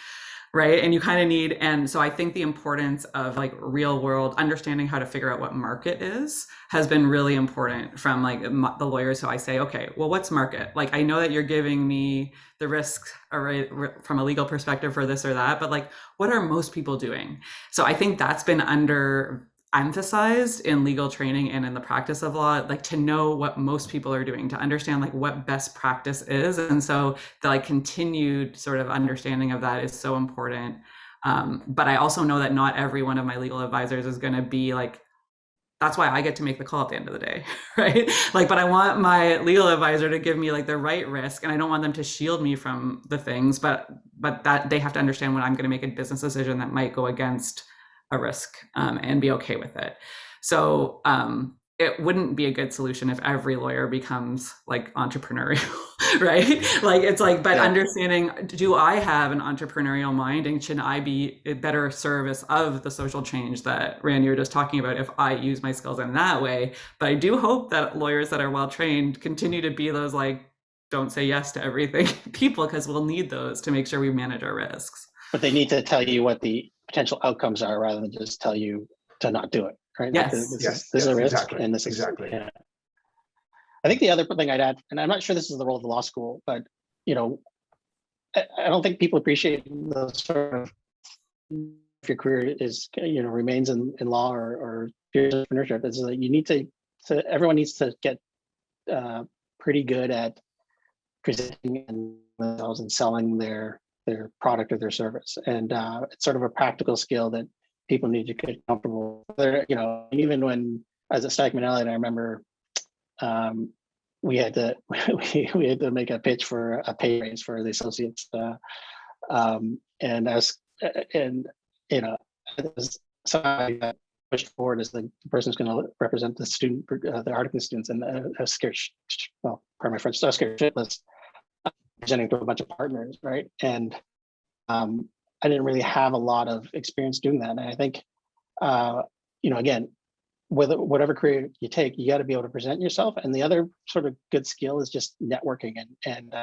Right. And you kind of need. And so I think the importance of like real world understanding how to figure out what market is has been really important from like the lawyers who I say, OK, well, what's market? Like, I know that you're giving me the risks from a legal perspective for this or that, but like, what are most people doing? So I think that's been emphasized in legal training and in the practice of law, like to know what most people are doing, to understand like what best practice is. And so the like continued sort of understanding of that is so important. But I also know that not every one of my legal advisors is going to be like, that's why I get to make the call at the end of the day, right? Like, but I want my legal advisor to give me like the right risk, and I don't want them to shield me from the things, but that they have to understand when I'm going to make a business decision that might go against a risk, and be okay with it. So it wouldn't be a good solution if every lawyer becomes like entrepreneurial, right? Like it's like, but understanding, do I have an entrepreneurial mind, and should I be a better service of the social change that Randy, you were just talking about, if I use my skills in that way? But I do hope that lawyers that are well trained continue to be those like, don't say yes to everything people, because we'll need those to make sure we manage our risks. But they need to tell you what the potential outcomes are rather than just tell you to not do it. Right? Yes. Like this is a risk, exactly. and this is exactly. Yeah. I think the other thing I'd add, and I'm not sure this is the role of the law school, but you know, I don't think people appreciate the sort of, if your career is, you know, remains in law or entrepreneurship, is that you need to everyone needs to get pretty good at presenting themselves and selling their product or their service, and it's sort of a practical skill that people need to get comfortable with. You know, even when as a Stack Manelli, I remember we had to we had to make a pitch for a pay raise for the associates, and as and you know, somebody got pushed forward as the person who's going to represent the student, the Arctic students, and I was scared. Well, pardon my French, I was scared shitless presenting to a bunch of partners, right? And I didn't really have a lot of experience doing that. And I think, you know, again, whatever career you take, you got to be able to present yourself. And the other sort of good skill is just networking. And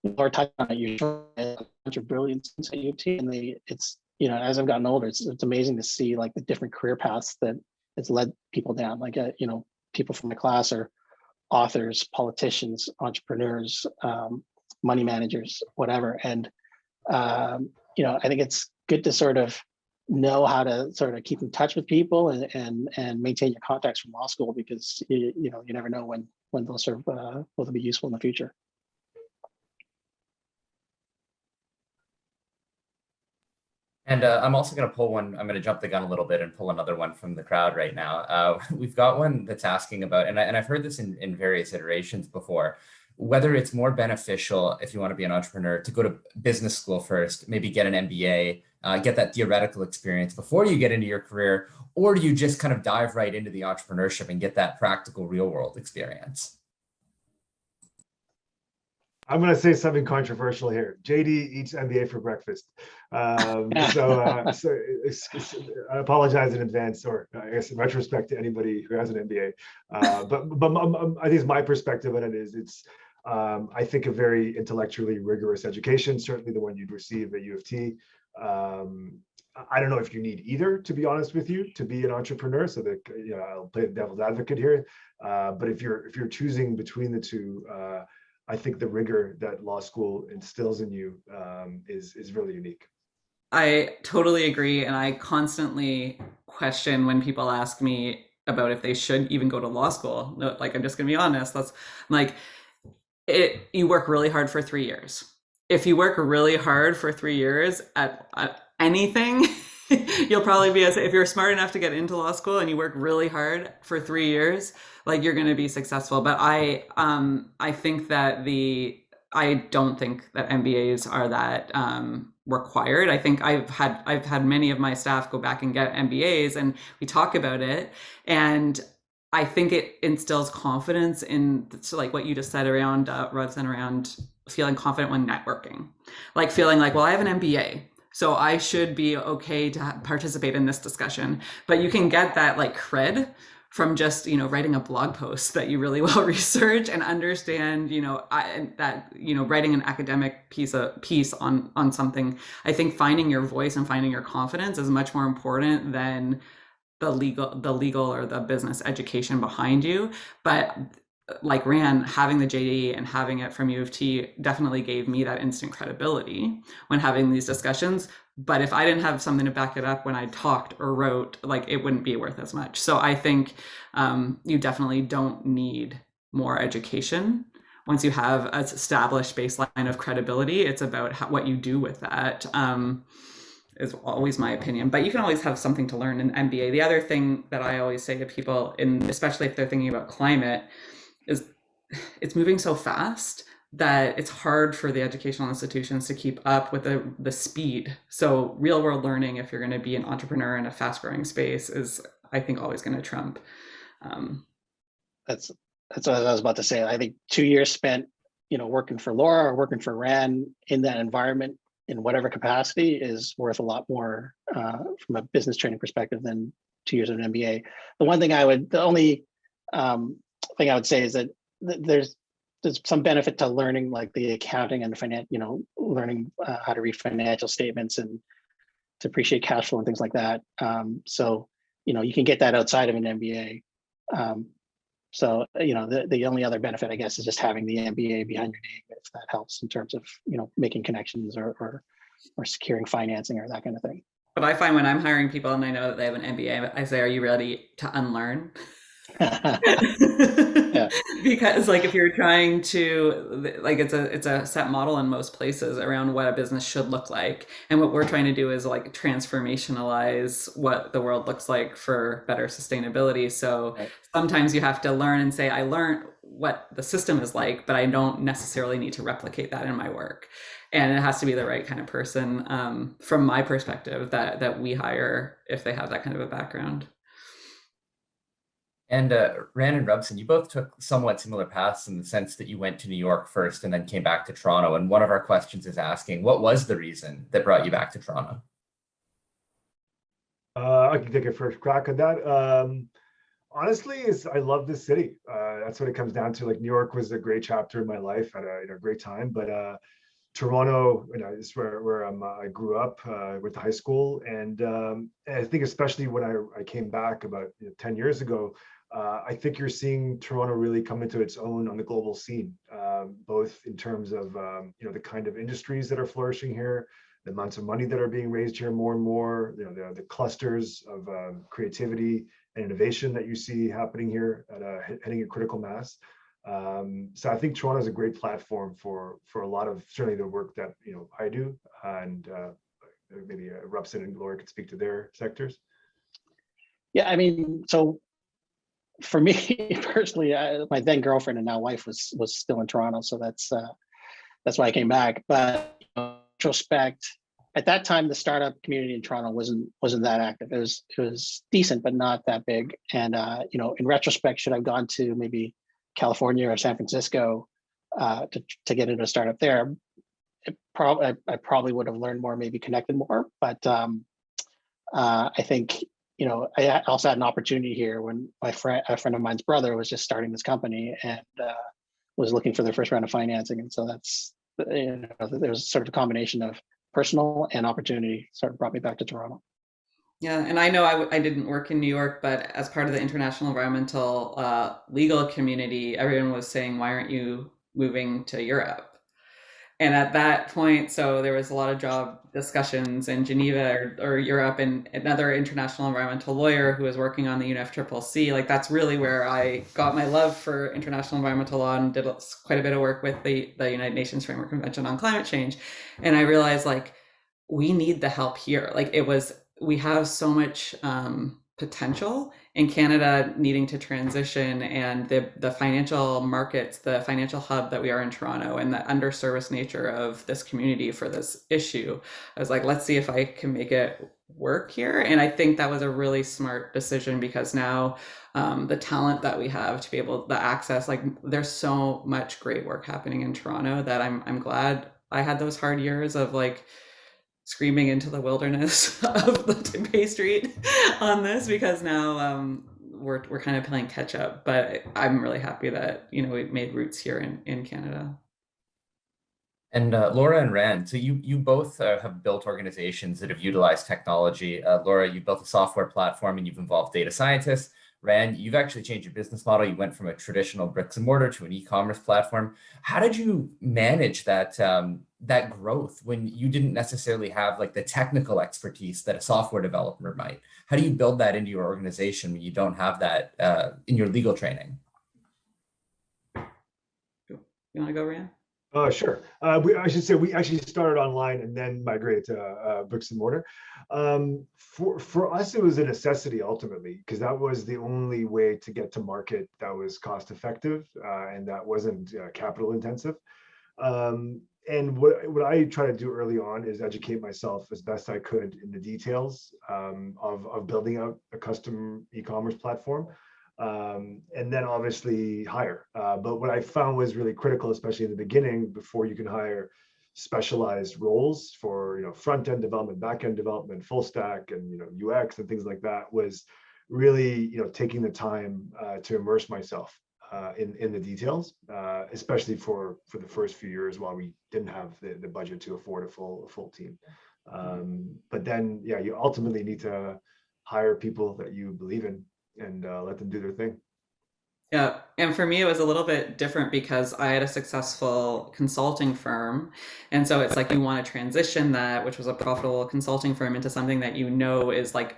Laura touched on it. You're a bunch of brilliant students at UT, and it's, you know, as I've gotten older, it's amazing to see like the different career paths that it's led people down. Like, you know, people from my class are authors, politicians, entrepreneurs, money managers, whatever. And you know, I think it's good to sort of know how to sort of keep in touch with people and maintain your contacts from law school, because you know, you never know when they'll sort of will be useful in the future. And I'm also going to pull one. I'm going to jump the gun a little bit and pull another one from the crowd right now. We've got one that's asking about, and I've heard this in various iterations before, whether it's more beneficial if you want to be an entrepreneur to go to business school first, maybe get an MBA, get that theoretical experience before you get into your career, or do you just kind of dive right into the entrepreneurship and get that practical real world experience? I'm going to say something controversial here. JD eats MBA for breakfast. So I apologize in advance, or I guess in retrospect, to anybody who has an MBA. But I think my perspective on it is it's, I think, a very intellectually rigorous education, certainly the one you'd receive at U of T. I don't know if you need either, to be honest with you, to be an entrepreneur. So that, you know, I'll play the devil's advocate here. But if you're choosing between the two, I think the rigor that law school instills in you is really unique. I totally agree. And I constantly question when people ask me about if they should even go to law school. No, like, I'm just going to be honest. I'm like, you work really hard for 3 years. If you work really hard for 3 years at anything, you'll probably be, if you're smart enough to get into law school and you work really hard for 3 years, like, you're going to be successful. But I think that I don't think that MBAs are that required. I think I've had many of my staff go back and get MBAs, and we talk about it. And I think it instills confidence in, so like what you just said around Rubsun, around feeling confident when networking, like feeling like, well, I have an MBA, so I should be okay to participate in this discussion. But you can get that like cred from just, you know, writing a blog post that you really well research and understand, you know, that, you know, writing an academic piece on something. I think finding your voice and finding your confidence is much more important than the legal or the business education behind you. But like Ran, having the JD and having it from U of T definitely gave me that instant credibility when having these discussions. But if I didn't have something to back it up when I talked or wrote, like it wouldn't be worth as much. So I think you definitely don't need more education. Once you have an established baseline of credibility, it's about what you do with that. Is always my opinion, but you can always have something to learn in MBA. The other thing that I always say to people, especially if they're thinking about climate, is it's moving so fast that it's hard for the educational institutions to keep up with the speed. So real world learning, if you're going to be an entrepreneur in a fast growing space, is I think always going to trump. That's what I was about to say. I think 2 years spent, working for Laura or working for Rand in that environment in whatever capacity is worth a lot more from a business training perspective than 2 years of an MBA. The only thing I would say is that there's some benefit to learning like the accounting and the learning how to read financial statements and to appreciate cash flow and things like that. So, you can get that outside of an MBA. So, the only other benefit, I guess, is just having the MBA behind your name, if that helps in terms of, making connections or securing financing or that kind of thing. But I find when I'm hiring people and I know that they have an MBA, I say, are you ready to unlearn? Yeah. Because like if you're trying to like it's a set model in most places around what a business should look like, and what we're trying to do is like transformationalize what the world looks like for better sustainability. So right. Sometimes you have to learn and say, I learned what the system is like, but I don't necessarily need to replicate that in my work. And it has to be the right kind of person, from my perspective, that we hire if they have that kind of a background. And Rand and Rubson, you both took somewhat similar paths in the sense that you went to New York first and then came back to Toronto. And one of our questions is asking, what was the reason that brought you back to Toronto? I can take a first crack at that. Honestly, I love this city. That's what it comes down to. Like New York was a great chapter in my life at a great time, but Toronto, is where I grew up, with high school, and I think especially when I came back about 10 years ago, I think you're seeing Toronto really come into its own on the global scene, both in terms of the kind of industries that are flourishing here, the amounts of money that are being raised here more and more, the clusters of creativity and innovation that you see happening here at hitting a critical mass. So I think Toronto is a great platform for a lot of certainly the work that I do, and maybe Rubson and Laura could speak to their sectors. Yeah, I mean, so for me personally, my then girlfriend and now wife was still in Toronto, so that's why I came back. But in retrospect, at that time, the startup community in Toronto wasn't that active. It was decent, but not that big. And in retrospect, should I've gone to maybe California or San Francisco to get into a startup there, I probably would have learned more, maybe connected more. But I think I also had an opportunity here when a friend of mine's brother was just starting this company and was looking for their first round of financing, and so that's there was sort of a combination of personal and opportunity sort of brought me back to Toronto. Yeah, and I know I didn't work in New York, but as part of the international environmental legal community, everyone was saying, why aren't you moving to Europe? And at that point, so there was a lot of job discussions in Geneva or Europe, and another international environmental lawyer who was working on the UNFCCC. Like that's really where I got my love for international environmental law and did quite a bit of work with the United Nations Framework Convention on Climate Change. And I realized like, we need the help here. Like we have so much potential in Canada needing to transition, and the financial markets, the financial hub that we are in Toronto, and the underserviced nature of this community for this issue. I was like, let's see if I can make it work here. And I think that was a really smart decision, because now the talent that we have to be able to access, like there's so much great work happening in Toronto that I'm glad I had those hard years of like screaming into the wilderness of the Bay Street on this, because now we're kind of playing catch up. But I'm really happy that we've made roots here in Canada. And Laura and Rand, so you both have built organizations that have utilized technology. Laura, you built a software platform and you've involved data scientists. Rand, you've actually changed your business model. You went from a traditional bricks and mortar to an e-commerce platform. How did you manage that that growth when you didn't necessarily have like the technical expertise that a software developer might? How do you build that into your organization when you don't have that in your legal training? You want to go, Ryan? Sure. I should say we actually started online and then migrated to bricks and mortar. For us, it was a necessity ultimately, because that was the only way to get to market that was cost effective and that wasn't capital intensive. And what I try to do early on is educate myself as best I could in the details of building out a custom e-commerce platform. And then obviously hire. But what I found was really critical, especially in the beginning, before you can hire specialized roles for front end development, back end development, full stack, and UX and things like that, was really taking the time to immerse myself in the details, especially for the first few years while we didn't have the budget to afford a full team. But then, yeah, you ultimately need to hire people that you believe in and let them do their thing. Yeah. And for me, it was a little bit different because I had a successful consulting firm. And so it's like you want to transition that, which was a profitable consulting firm, into something that is like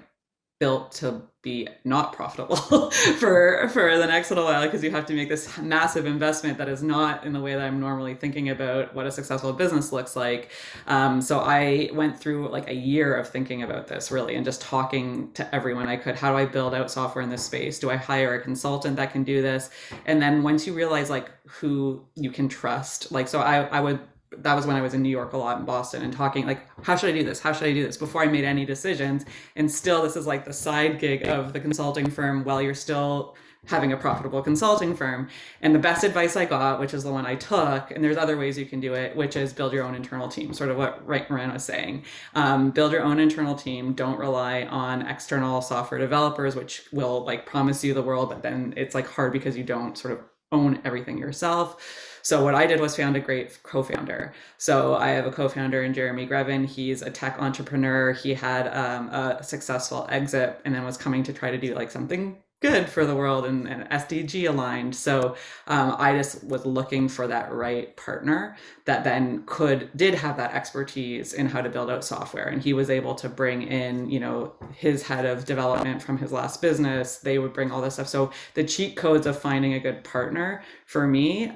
built to be not profitable for the next little while, because you have to make this massive investment that is not in the way that I'm normally thinking about what a successful business looks like. So I went through like a year of thinking about this really, and just talking to everyone I could. How do I build out software in this space? Do I hire a consultant that can do this? And then once you realize like who you can trust, like, so I would, that was when I was in New York a lot, in Boston, and talking like, how should I do this? How should I do this? Before I made any decisions. And still, this is like the side gig of the consulting firm while you're still having a profitable consulting firm. And the best advice I got, which is the one I took, and there's other ways you can do it, which is build your own internal team, sort of what Ryan was saying. Build your own internal team. Don't rely on external software developers, which will like promise you the world, but then it's like hard because you don't sort of own everything yourself. So what I did was found a great co-founder. So I have a co-founder in Jeremy Grevin. He's a tech entrepreneur. He had a successful exit and then was coming to try to do like something good for the world and SDG aligned. So I just was looking for that right partner that then did have that expertise in how to build out software. And he was able to bring in, his head of development from his last business. They would bring all this stuff. So the cheat codes of finding a good partner for me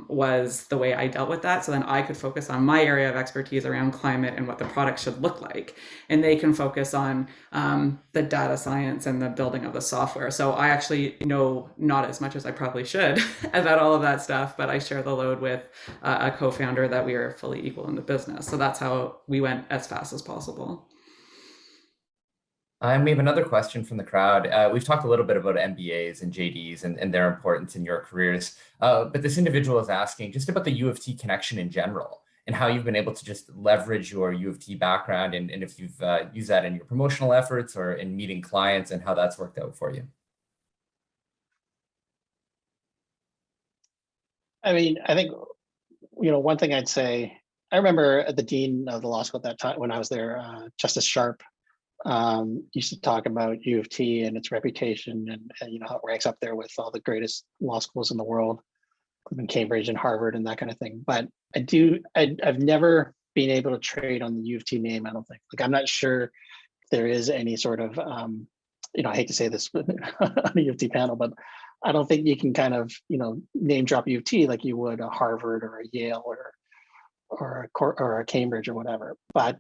was the way I dealt with that. So then I could focus on my area of expertise around climate and what the product should look like. And they can focus on the data science and the building of the software. So I actually know not as much as I probably should about all of that stuff, but I share the load with a co-founder that we are fully equal in the business. So that's how we went as fast as possible. We have another question from the crowd. We've talked a little bit about MBAs and JDs and their importance in your careers, but this individual is asking just about the U of T connection in general and how you've been able to just leverage your U of T background and if you've used that in your promotional efforts or in meeting clients and how that's worked out for you. I mean, I think, one thing I'd say, I remember the dean of the law school at that time when I was there, Justice Sharp, used to talk about U of T and its reputation and how it ranks up there with all the greatest law schools in the world, including Cambridge and Harvard and that kind of thing. But I've never been able to trade on the U of T name. I don't think. Like, I'm not sure if there is any sort of, I hate to say this on a U of T panel, but I don't think you can kind of, name drop U of T like you would a Harvard or a Yale or a Cambridge or whatever. But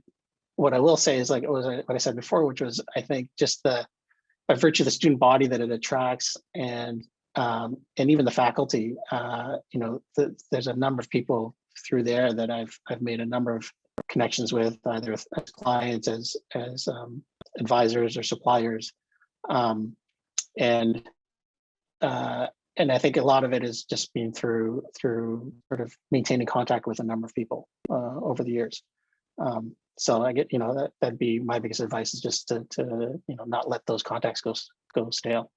what I will say is like what I said before, which was I think just by virtue of the student body that it attracts and even the faculty, there's a number of people through there that I've made a number of connections with, either as clients, as advisors or suppliers, and I think a lot of it is just been through sort of maintaining contact with a number of people over the years. So I get, that'd be my biggest advice, is just to not let those contacts go stale.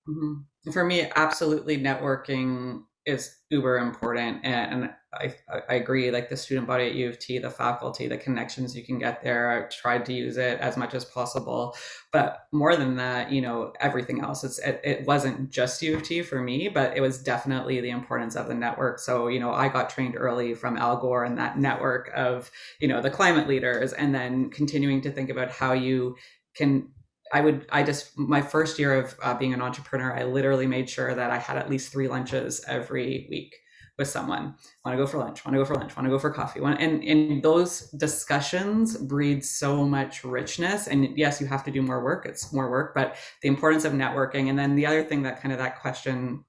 Mm-hmm. For me, absolutely networking is uber important. And I agree, like the student body at U of T, the faculty, the connections you can get there. I've tried to use it as much as possible, but more than that, you know, everything else. It wasn't just U of T for me, but it was definitely the importance of the network. So, you know, I got trained early from Al Gore and that network of, you know, the climate leaders, and then continuing to think about how you can. My first year of being an entrepreneur, I literally made sure that I had at least 3 lunches every week with someone. Want to go for lunch, want to go for lunch, want to go for coffee. And those discussions breed so much richness. And yes, you have to do more work. It's more work, but the importance of networking. And then the other thing that kind of that question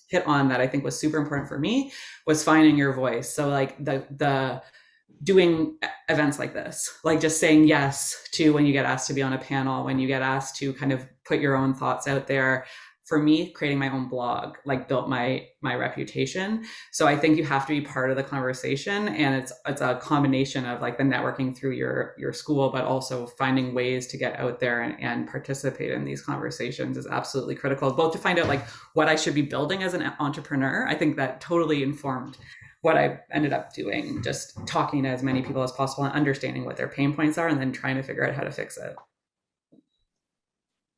hit on that I think was super important for me was finding your voice. So like the doing events like this, like just saying yes to when you get asked to be on a panel, when you get asked to kind of put your own thoughts out there. For me, creating my own blog like built my reputation. So I think you have to be part of the conversation, and it's a combination of like the networking through your school, but also finding ways to get out there and participate in these conversations is absolutely critical, both to find out like what I should be building as an entrepreneur. I think that totally informed what I ended up doing, just talking to as many people as possible and understanding what their pain points are and then trying to figure out how to fix it.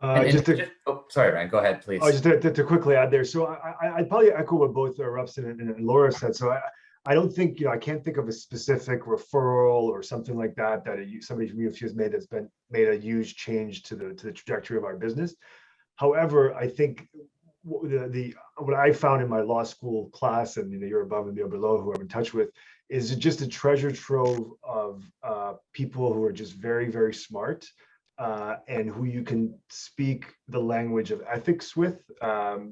Sorry, Ryan, go ahead, please. Just to quickly add there. So I'd probably echo what both Rubson and Laura said. So I don't think, I can't think of a specific referral or something like that somebody from U of T has made a huge change to the trajectory of our business. However, I think what I found in my law school class, and you're above and you're below who I'm in touch with, is just a treasure trove of people who are just very, very smart. And who you can speak the language of ethics with,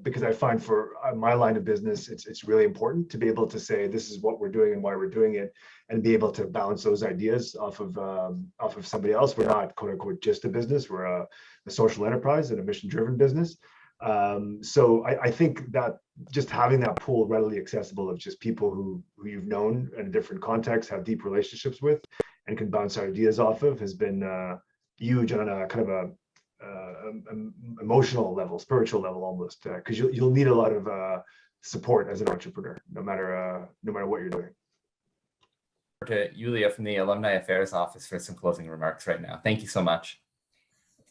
because I find for my line of business, it's really important to be able to say, this is what we're doing and why we're doing it, and be able to bounce those ideas off of somebody else. We're not quote unquote just a business, we're a social enterprise and a mission-driven business. So I think that just having that pool readily accessible of just people who you've known in a different context, have deep relationships with, and can bounce ideas off of has been huge on a kind of emotional level, spiritual level almost, because you'll need a lot of support as an entrepreneur, no matter what you're doing. To Yulia from the Alumni Affairs Office for some closing remarks right now. Thank you so much.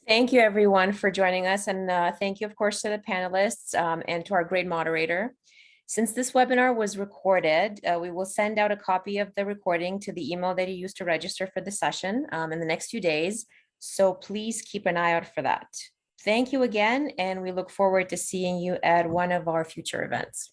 Thank you everyone for joining us, and thank you of course to the panelists and to our great moderator. Since this webinar was recorded, we will send out a copy of the recording to the email that you used to register for the session in the next few days. So please keep an eye out for that. Thank you again, and we look forward to seeing you at one of our future events.